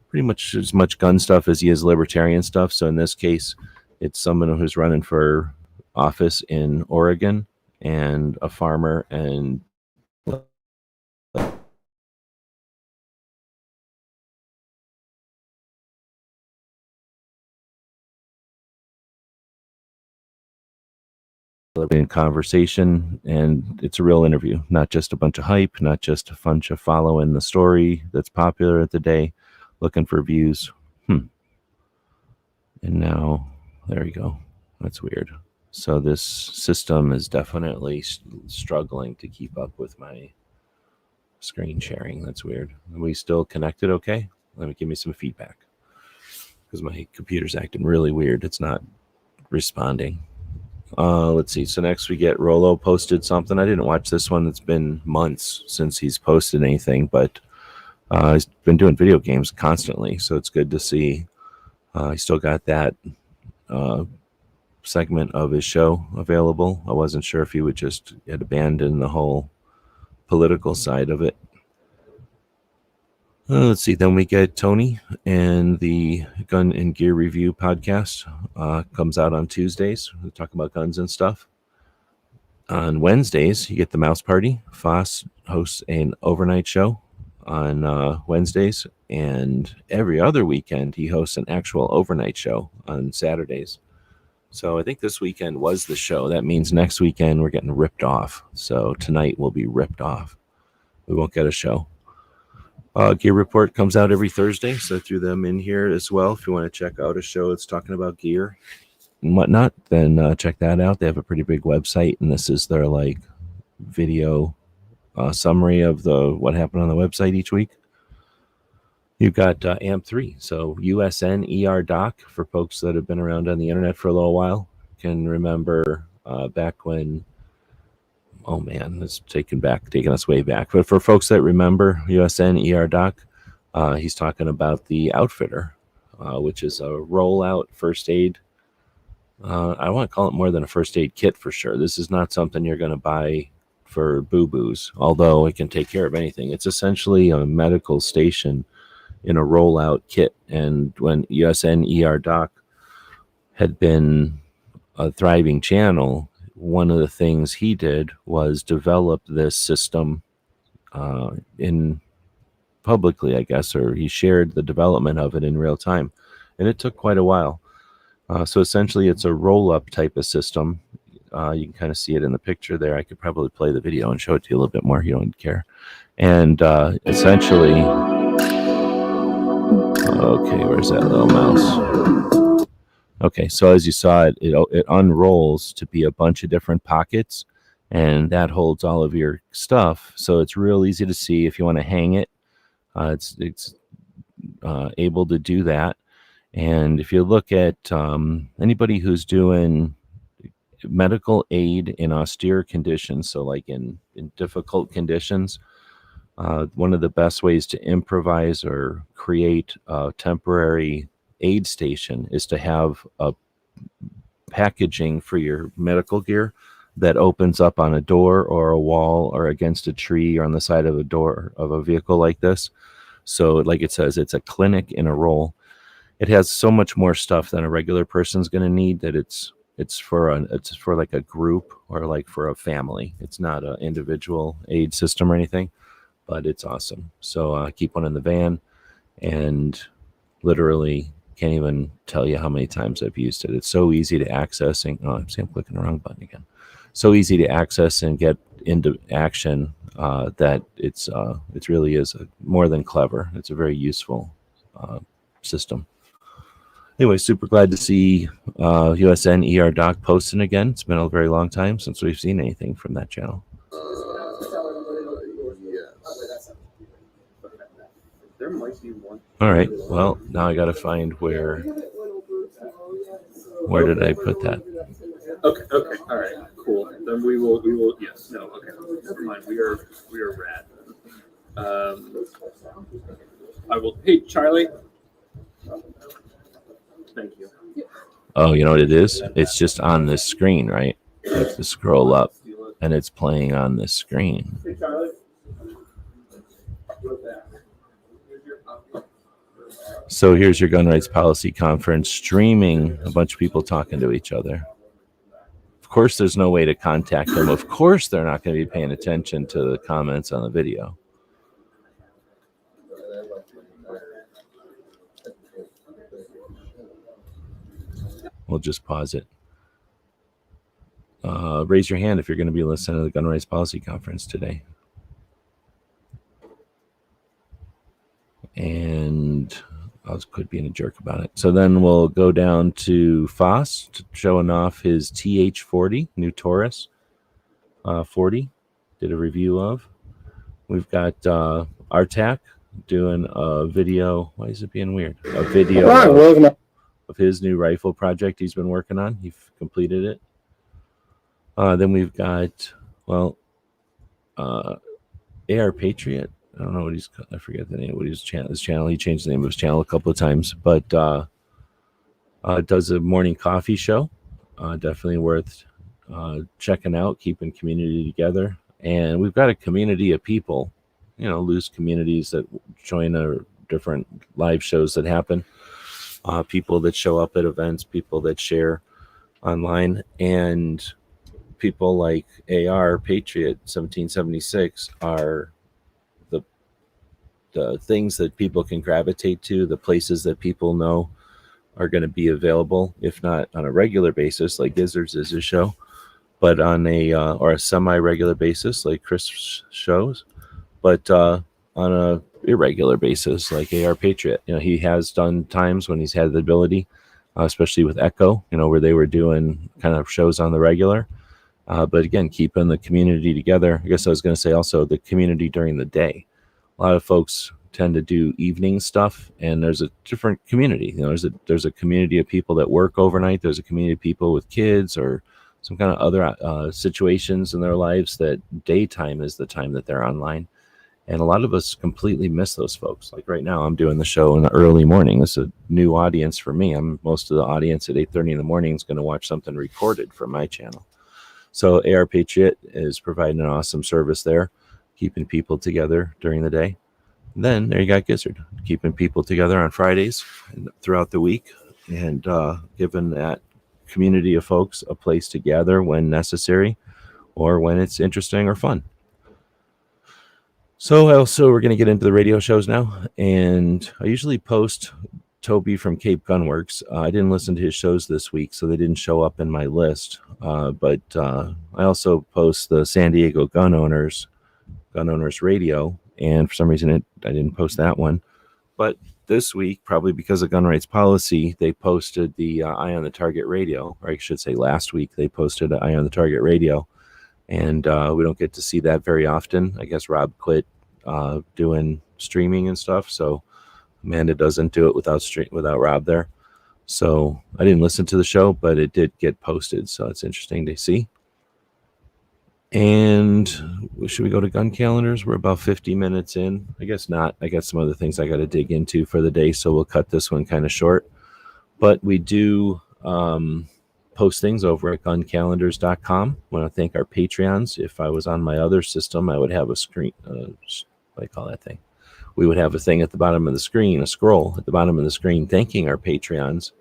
pretty much as much gun stuff as he is libertarian stuff. So in this case, it's someone who's running for office in Oregon and a farmer and in conversation, and it's a real interview, not just a bunch of hype, not just a bunch of following the story that's popular at the day, looking for views. And now there you go. That's weird. So this system is definitely struggling to keep up with my screen sharing. That's weird. Are we still connected? Okay, give me some feedback because my computer's acting really weird. It's not responding. Let's see. So next we get Rollo posted something. I didn't watch this one. It's been months since he's posted anything, but he's been doing video games constantly. So it's good to see he still got that segment of his show available. I wasn't sure if he would just had abandoned the whole political side of it. Let's see. Then we get Tony, and the Gun and Gear Review podcast comes out on Tuesdays. We talk about guns and stuff. On Wednesdays, you get the Mouse Party. Foss hosts an overnight show on Wednesdays, and every other weekend he hosts an actual overnight show on Saturdays. So I think this weekend was the show. That means next weekend we're getting ripped off. So tonight we'll be ripped off. We won't get a show. Gear Report comes out every Thursday, so I threw them in here as well. If you want to check out a show that's talking about gear and whatnot, then check that out. They have a pretty big website, and this is their video summary of what happened on the website each week. You've got AMP3, so USN doc for folks that have been around on the internet for a little while. Can remember back when. Oh man, it's taking us way back. But for folks that remember USN doc, he's talking about the Outfitter, which is a rollout first aid. I want to call it more than a first aid kit for sure. This is not something you're going to buy for boo-boos, although it can take care of anything. It's essentially a medical station in a rollout kit. And when USN doc had been a thriving channel, one of the things he did was develop this system in publicly, I guess, or he shared the development of it in real time. And it took quite a while. So essentially it's a roll-up type of system. You can kind of see it in the picture there. I could probably play the video and show it to you a little bit more. You don't care. And essentially, okay, where's that little mouse? Okay, so as you saw, it unrolls to be a bunch of different pockets, and that holds all of your stuff. So it's real easy to see if you want to hang it. It's able to do that. And if you look at anybody who's doing medical aid in austere conditions, so like in difficult conditions, one of the best ways to improvise or create a temporary aid station is to have a packaging for your medical gear that opens up on a door or a wall or against a tree or on the side of a door of a vehicle like this. So like it says, it's a clinic in a roll. It has so much more stuff than a regular person's going to need that it's for like a group or like for a family. It's not an individual aid system or anything, but it's awesome. So keep one in the van, and literally can't even tell you how many times I've used it. It's so easy to access, and I'm clicking the wrong button again. So easy to access and get into action that it really is more than clever. It's a very useful system. Anyway, super glad to see USN ER Doc posting again. It's been a very long time since we've seen anything from that channel. There might be one. All right. Well, now I got to find where did I put that? Okay. All right. Cool. Then we will. Yes. No. Okay. Never mind. We are rad. I will. Hey, Charlie. Thank you. Oh, you know what it is? It's just on this screen, right? You have to scroll up, and it's playing on this screen. Hey, Charlie. So here's your gun rights policy conference, streaming a bunch of people talking to each other. Of course, there's no way to contact them. Of course, they're not going to be paying attention to the comments on the video. We'll just pause it. Raise your hand if you're going to be listening to the Gun Rights Policy Conference today. And I was quit being a jerk about it. So then we'll go down to Foss showing off his TH40, new Taurus 40. Did a review of. We've got Artak doing a video. Why is it being weird? A video of his new rifle project he's been working on. He completed it. Then we've got, AR Patriot. I don't know what I forget the name of his channel. He changed the name of his channel a couple of times, but does a morning coffee show. Definitely worth checking out, keeping community together. And we've got a community of people, loose communities that join different live shows that happen. People that show up at events, people that share online, and people like AR Patriot 1776 are the things that people can gravitate to, the places that people know are going to be available, if not on a regular basis, like Gizzards is a show, but on a semi-regular basis, like Chris shows, but on a irregular basis, like AR Patriot. He has done times when he's had the ability, especially with Echo, where they were doing kind of shows on the regular. But again, keeping the community together. I guess I was going to say also the community during the day. A lot of folks tend to do evening stuff, and there's a different community. There's a community of people that work overnight. There's a community of people with kids or some kind of other situations in their lives that daytime is the time that they're online. And a lot of us completely miss those folks. Like right now, I'm doing the show in the early morning. This is a new audience for me. Most of the audience at 8:30 in the morning is going to watch something recorded from my channel. So AR Patriot is providing an awesome service there, keeping people together during the day. And then there you got Gizzard, keeping people together on Fridays and throughout the week, and giving that community of folks a place to gather when necessary or when it's interesting or fun. So also we're going to get into the radio shows now, and I usually post Toby from Cape Gunworks. I didn't listen to his shows this week, so they didn't show up in my list, but I also post the San Diego Gun Owners Radio, and for some reason I didn't post that one. But this week, probably because of gun rights policy, they posted the Eye on the Target Radio, or I should say last week they posted Eye on the Target Radio, and we don't get to see that very often. I guess Rob quit doing streaming and stuff, so Amanda doesn't do it without Rob there. So I didn't listen to the show, but it did get posted, so it's interesting to see. And should we go to gun calendars? We're about 50 minutes in. I guess not. I got some other things I got to dig into for the day, so we'll cut this one kind of short. But we do postings over at guncalendars.com. I want to thank our Patreons. If I was on my other system, I would have a screen, what do I call that thing? We would have a thing at the bottom of the screen, a scroll at the bottom of the screen, thanking our Patreons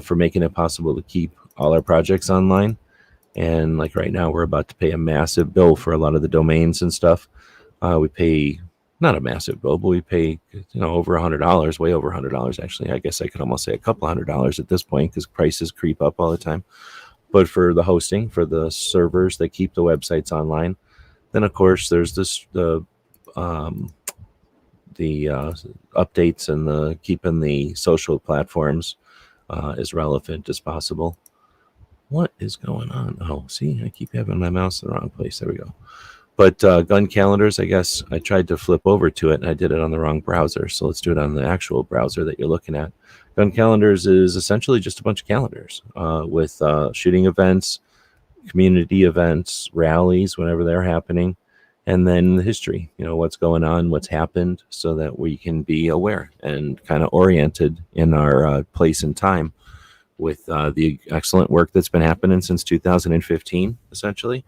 for making it possible to keep all our projects online. And like right now, we're about to pay a massive bill for a lot of the domains and stuff. We pay not a massive bill, but we pay over $100, way over $100 actually. I guess I could almost say a couple $100 at this point because prices creep up all the time. But for the hosting, for the servers that keep the websites online, then of course there's the updates and the keeping the social platforms as relevant as possible. What is going on? Oh, see, I keep having my mouse in the wrong place. There we go. But gun calendars, I guess I tried to flip over to it and I did it on the wrong browser. So let's do it on the actual browser that you're looking at. Gun calendars is essentially just a bunch of calendars with shooting events, community events, rallies, whenever they're happening, and then the history, what's going on, what's happened, so that we can be aware and kind of oriented in our place and time with the excellent work that's been happening since 2015, essentially.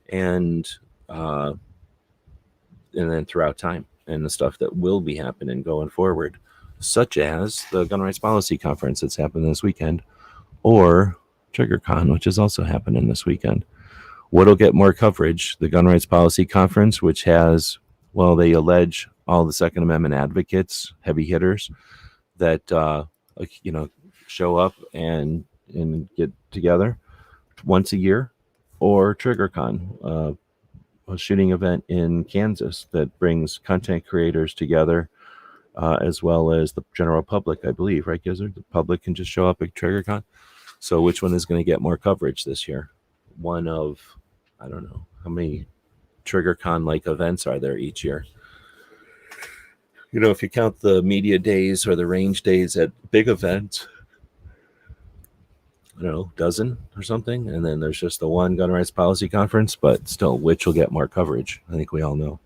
And then throughout time and the stuff that will be happening going forward, such as the Gun Rights Policy Conference that's happening this weekend, or TriggerCon, which is also happening this weekend. What'll get more coverage? The Gun Rights Policy Conference, which has, they allege all the Second Amendment advocates, heavy hitters, that show up and get together once a year, or TriggerCon, a shooting event in Kansas that brings content creators together, as well as the general public, I believe, right, Gizzard? The public can just show up at TriggerCon. So which one is going to get more coverage this year? One of, I don't know, how many TriggerCon-like events are there each year? If you count the media days or the range days at big events, dozen or something, and then there's just the one Gun Rights Policy Conference, but still, which will get more coverage? I think we all know.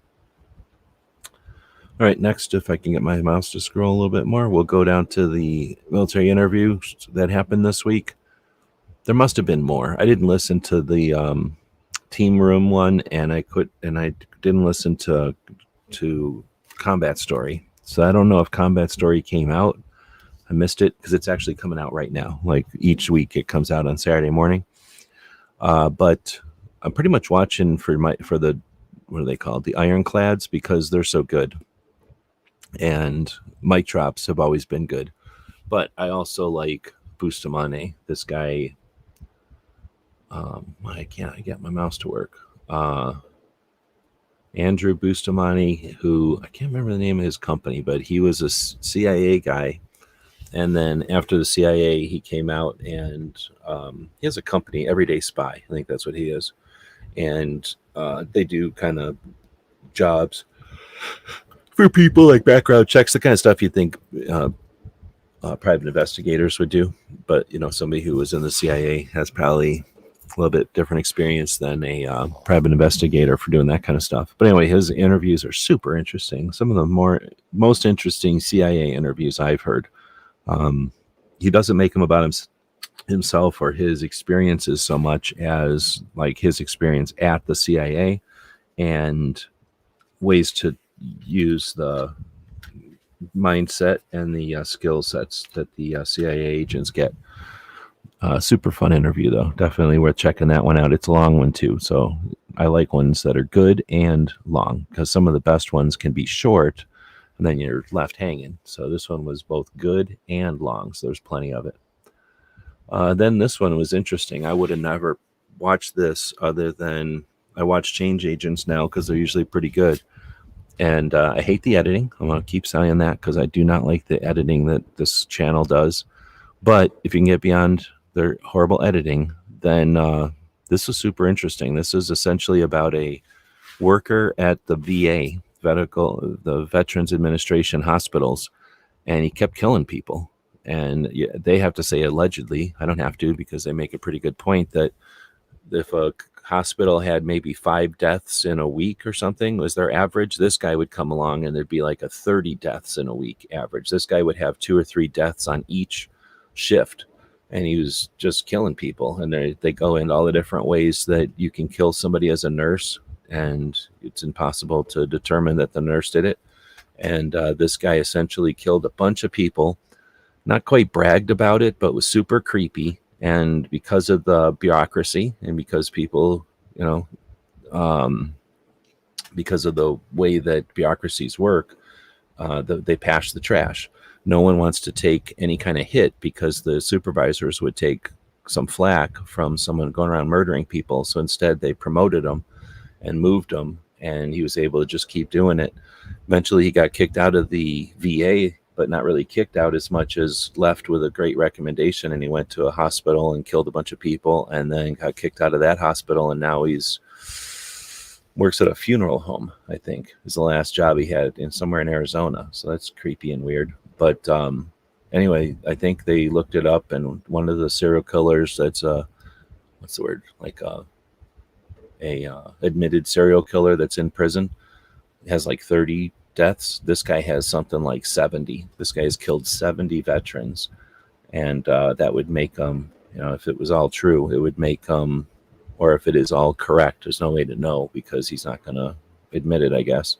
All right, next, if I can get my mouse to scroll a little bit more, we'll go down to the military interview that happened this week. There must have been more. I didn't listen to the team room one, and I didn't listen to Combat Story. So I don't know if Combat Story came out. I missed it because it's actually coming out right now. Like each week it comes out on Saturday morning. But I'm pretty much watching for the, what are they called? The Ironclads, because they're so good. And mic drops have always been good. But I also like Bustamante, this guy. I can't get my mouse to work. Andrew Bustamante, who I can't remember the name of his company, but he was a CIA guy. And then after the CIA, he came out and he has a company, Everyday Spy. I think that's what he is. And they do kind of jobs for people, like background checks, the kind of stuff you think private investigators would do. But, somebody who was in the CIA has probably a little bit different experience than a private investigator for doing that kind of stuff. But anyway, his interviews are super interesting. Some of the most interesting CIA interviews I've heard. He doesn't make them about himself or his experiences so much as like his experience at the CIA and ways to use the mindset and the skill sets that the CIA agents get. Super fun interview, though. Definitely worth checking that one out. It's a long one, too. So I like ones that are good and long, because some of the best ones can be short and then you're left hanging. So this one was both good and long, so there's plenty of it. Then this one was interesting. I would have never watched this other than I watch Change Agents now because they're usually pretty good. And I hate the editing. I'm going to keep saying that because I do not like the editing that this channel does. But if you can get beyond their horrible editing, then this is super interesting. This is essentially about a worker at the VA, the Veterans Administration hospitals, and he kept killing people. And they have to say allegedly, I don't have to because they make a pretty good point that if a hospital had maybe 5 deaths in a week or something was their average, this guy would come along and there'd be like a 30 deaths in a week average. This guy would have 2 or 3 deaths on each shift. and he was just killing people. And they go into all the different ways that you can kill somebody as a nurse, and it's impossible to determine that the nurse did it. And this guy essentially killed a bunch of people, not quite bragged about it, but was super creepy. And because of the bureaucracy, and because people, because of the way that bureaucracies work, they pass the trash. No one wants to take any kind of hit because the supervisors would take some flack from someone going around murdering people. So instead they promoted him and moved him, and he was able to just keep doing it. Eventually he got kicked out of the VA, but not really kicked out as much as left with a great recommendation. And he went to a hospital and killed a bunch of people, and then got kicked out of that hospital. And now he's works at a funeral home, I think, is the last job he had somewhere in Arizona. So that's creepy and weird. But anyway, I think they looked it up, and one of the serial killers that's what's the word? Like a admitted serial killer that's in prison has like 30 deaths. This guy has something like 70. This guy has killed 70 veterans. And that would make him, if it was all true, it would make him, or if it is all correct, there's no way to know because he's not going to admit it, I guess.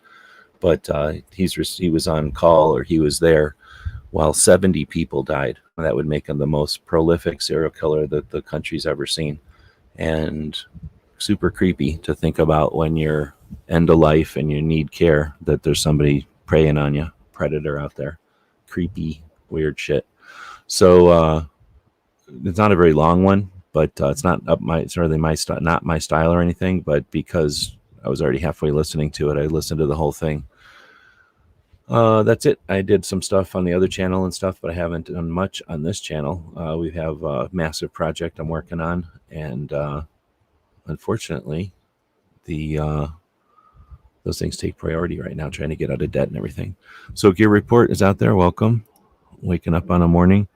But he was on call, or he was there while 70 people died. That would make him the most prolific serial killer that the country's ever seen. And super creepy to think about when you're end of life and you need care, that there's somebody preying on you, predator out there. Creepy, weird shit. So it's not a very long one, but it's not really not my style or anything, but because I was already halfway listening to it, I listened to the whole thing. That's it. I did some stuff on the other channel and stuff, but I haven't done much on this channel. We have a massive project I'm working on, and unfortunately, those things take priority right now, trying to get out of debt and everything. So Gear Report is out there. Welcome. Waking up on a morning.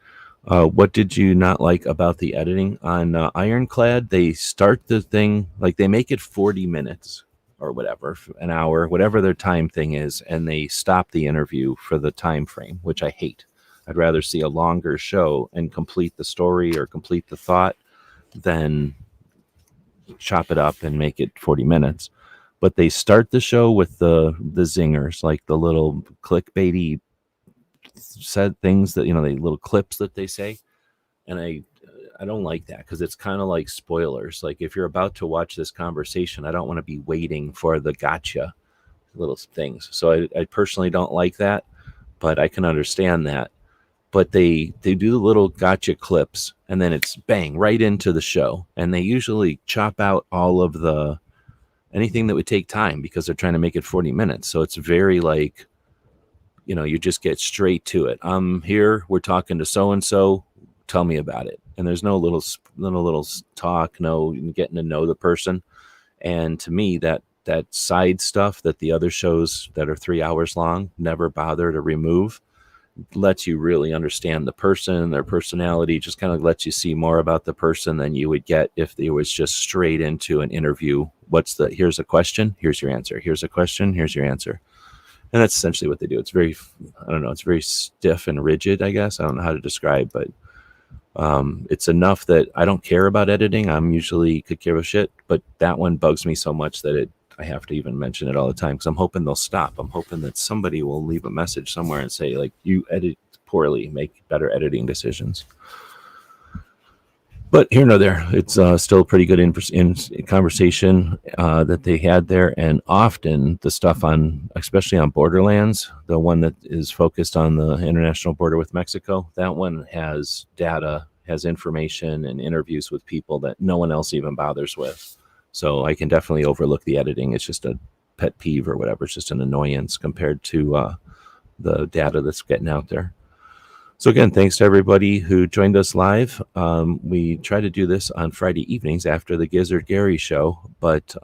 What did you not like about the editing on Ironclad? They start the thing, like they make it 40 minutes or whatever, an hour, whatever their time thing is, and they stop the interview for the time frame, which I hate. I'd rather see a longer show and complete the story or complete the thought than chop it up and make it 40 minutes. But they start the show with the zingers, like the little clickbaity said things that, the little clips that they say. And I don't like that, because it's kind of like spoilers. Like if you're about to watch this conversation, I don't want to be waiting for the gotcha little things. So I personally don't like that, but I can understand that. But they do the little gotcha clips, and then it's bang right into the show. And they usually chop out all of anything that would take time, because they're trying to make it 40 minutes. So it's very like, you just get straight to it. I'm here, we're talking to so-and-so, tell me about it. And there's no little talk, no getting to know the person. And to me, that side stuff that the other shows that are 3 hours long never bother to remove lets you really understand the person, their personality, just kind of lets you see more about the person than you would get if it was just straight into an interview. Here's a question, here's your answer. Here's a question, here's your answer. And that's essentially what they do. It's very, it's very stiff and rigid, I guess. I don't know how to describe, but it's enough that I don't care about editing. I'm usually could give a shit, but that one bugs me so much that I have to even mention it all the time, because I'm hoping they'll stop. I'm hoping that somebody will leave a message somewhere and say, like, you edit poorly, make better editing decisions. But here nor there, it's still a pretty good in conversation that they had there. And often the stuff especially on Borderlands, the one that is focused on the international border with Mexico, that one has data, has information and interviews with people that no one else even bothers with. So I can definitely overlook the editing. It's just a pet peeve or whatever. It's just an annoyance compared to the data that's getting out there. So again, thanks to everybody who joined us live. We try to do this on Friday evenings after the Gizzard Gary show, but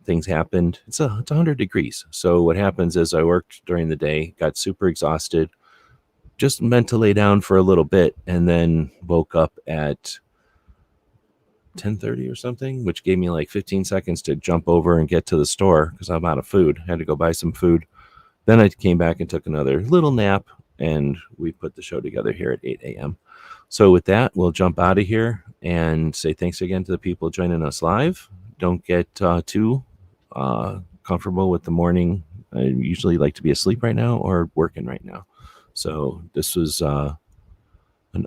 things happened. It's 100 degrees. So what happens is I worked during the day, got super exhausted, just meant to lay down for a little bit, and then woke up at 10:30 or something, which gave me like 15 seconds to jump over and get to the store because I'm out of food. I had to go buy some food. Then I came back and took another little nap, and we put the show together here at 8 a.m. So with that, we'll jump out of here and say thanks again to the people joining us live. Don't get too comfortable with the morning. I usually like to be asleep right now or working right now. So this was an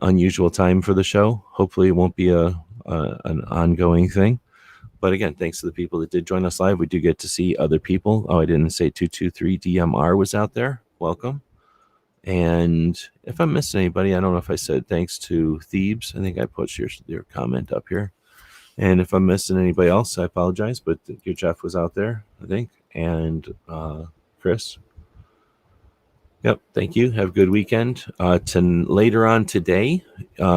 unusual time for the show. Hopefully it won't be an ongoing thing. But again, thanks to the people that did join us live. We do get to see other people. Oh, I didn't say 223 DMR was out there. Welcome. And if I'm missing anybody, I don't know if I said thanks to Thebes. I think I put your comment up here. And if I'm missing anybody else, I apologize. But your Jeff was out there, I think. And Chris. Yep. Thank you. Have a good weekend. Later on today,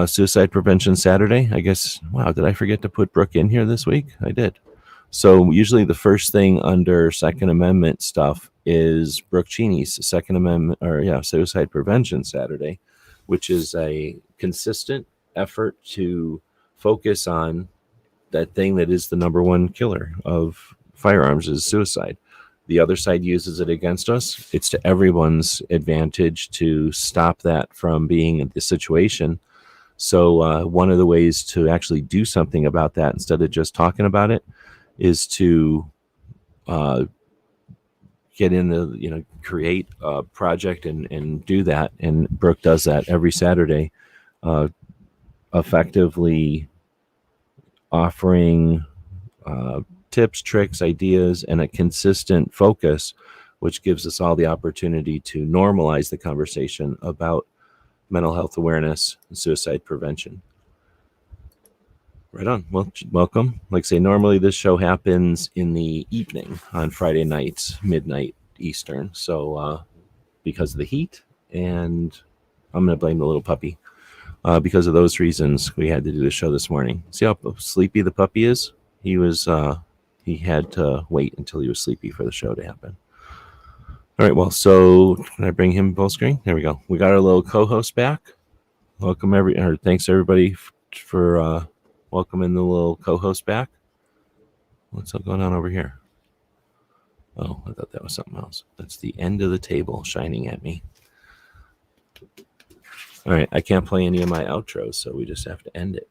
Suicide Prevention Saturday. I guess, wow, did I forget to put Brooke in here this week? I did. So usually the first thing under Second Amendment stuff is Brooke Cheney's Second Amendment, Suicide Prevention Saturday, which is a consistent effort to focus on that thing that is the number one killer of firearms is suicide. The other side uses it against us. It's to everyone's advantage to stop that from being the situation. So one of the ways to actually do something about that instead of just talking about it is to get in the, create a project and do that. And Brooke does that every Saturday, effectively offering tips, tricks, ideas, and a consistent focus, which gives us all the opportunity to normalize the conversation about mental health awareness and suicide prevention. Right on. Well, welcome. Like I say, normally this show happens in the evening on Friday nights, midnight Eastern. So because of the heat, and I'm going to blame the little puppy. Because of those reasons, we had to do the show this morning. See how sleepy the puppy is? He had to wait until he was sleepy for the show to happen. All right, well, so can I bring him full screen? There we go. We got our little co-host back. Thanks everybody for welcoming the little co-host back. What's going on over here? Oh, I thought that was something else. That's the end of the table shining at me. All right, I can't play any of my outros, so we just have to end it.